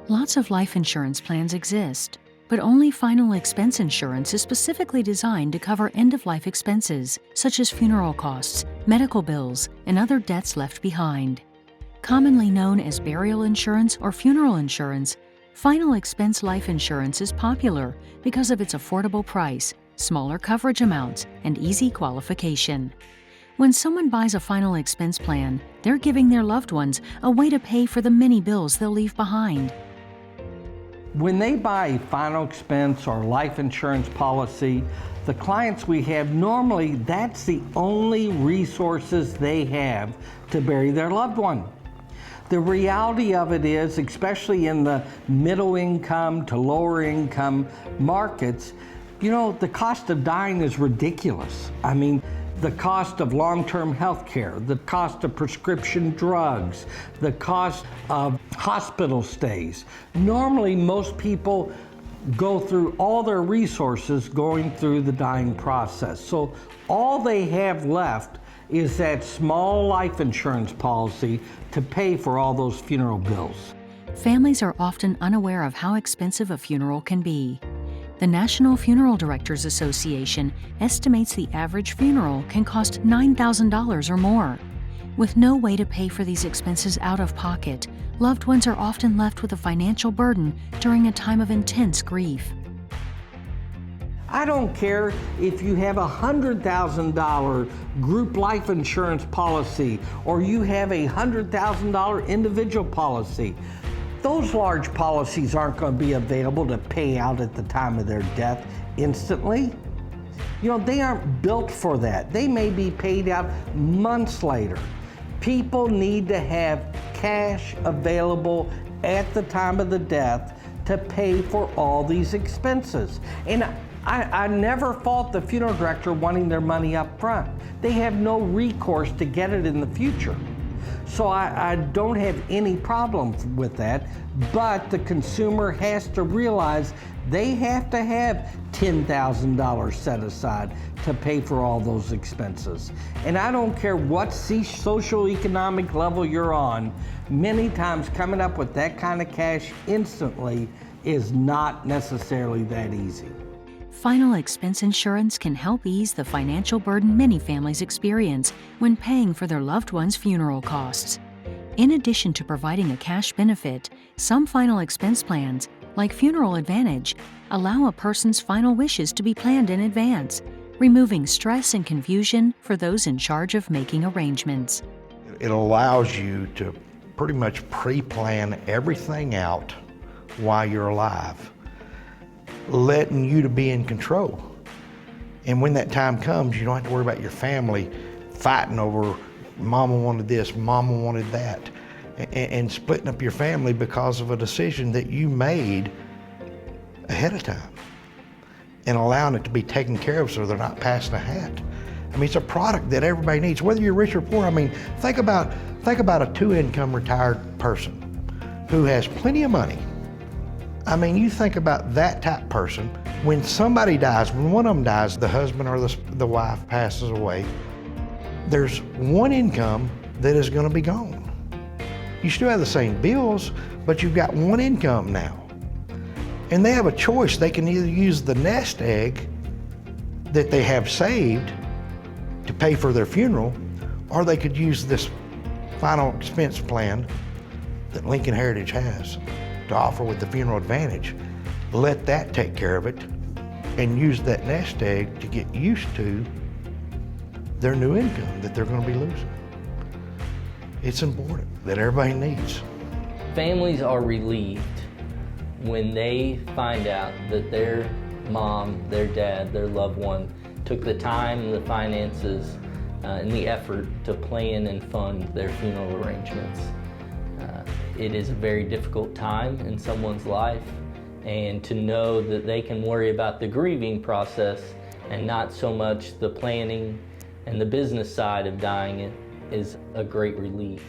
Lots of life insurance plans exist, but only final expense insurance is specifically designed to cover end-of-life expenses, such as funeral costs, medical bills, and other debts left behind. Commonly known as burial insurance or funeral insurance, final expense life insurance is popular because of its affordable price, smaller coverage amounts, and easy qualification. When someone buys a final expense plan, they're giving their loved ones a way to pay for the many bills they'll leave behind. When they buy a final expense or life insurance policy, the clients we have, normally that's the only resources they have to bury their loved one. The reality of it is, especially in the middle income to lower income markets, the cost of dying is ridiculous. I mean, the cost of long-term health care, the cost of prescription drugs, the cost of hospital stays. Normally, most people go through all their resources going through the dying process. So all they have left is that small life insurance policy to pay for all those funeral bills. Families are often unaware of how expensive a funeral can be. The National Funeral Directors Association estimates the average funeral can cost $9,000 or more. With no way to pay for these expenses out of pocket, loved ones are often left with a financial burden during a time of intense grief. I don't care if you have a $100,000 group life insurance policy or you have a $100,000 individual policy. Those large policies aren't going to be available to pay out at the time of their death instantly. They aren't built for that. They may be paid out months later. People need to have cash available at the time of the death to pay for all these expenses. And I never fault the funeral director wanting their money up front. They have no recourse to get it in the future. So I don't have any problem with that, but the consumer has to realize they have to have $10,000 set aside to pay for all those expenses. And I don't care what socioeconomic level you're on, many times coming up with that kind of cash instantly is not necessarily that easy. Final expense insurance can help ease the financial burden many families experience when paying for their loved one's funeral costs. In addition to providing a cash benefit, some final expense plans, like Funeral Advantage, allow a person's final wishes to be planned in advance, removing stress and confusion for those in charge of making arrangements. It allows you to pretty much pre-plan everything out while you're alive, letting you to be in control. And when that time comes, you don't have to worry about your family fighting over mama wanted this, mama wanted that, and splitting up your family because of a decision that you made ahead of time, and allowing it to be taken care of so they're not passing a hat. I mean, it's a product that everybody needs, whether you're rich or poor. I mean, think about a two-income retired person who has plenty of money. I mean, you think about that type of person, when somebody dies, when one of them dies, the husband or the wife passes away, there's one income that is going to be gone. You still have the same bills, but you've got one income now. And they have a choice. They can either use the nest egg that they have saved to pay for their funeral, or they could use this final expense plan that Lincoln Heritage has to offer with the Funeral Advantage. Let that take care of it and use that nest egg to get used to their new income that they're going to be losing. It's important that everybody needs. Families are relieved when they find out that their mom, their dad, their loved one took the time and the finances and the effort to plan and fund their funeral arrangements. It is a very difficult time in someone's life, and to know that they can worry about the grieving process and not so much the planning and the business side of dying is a great relief.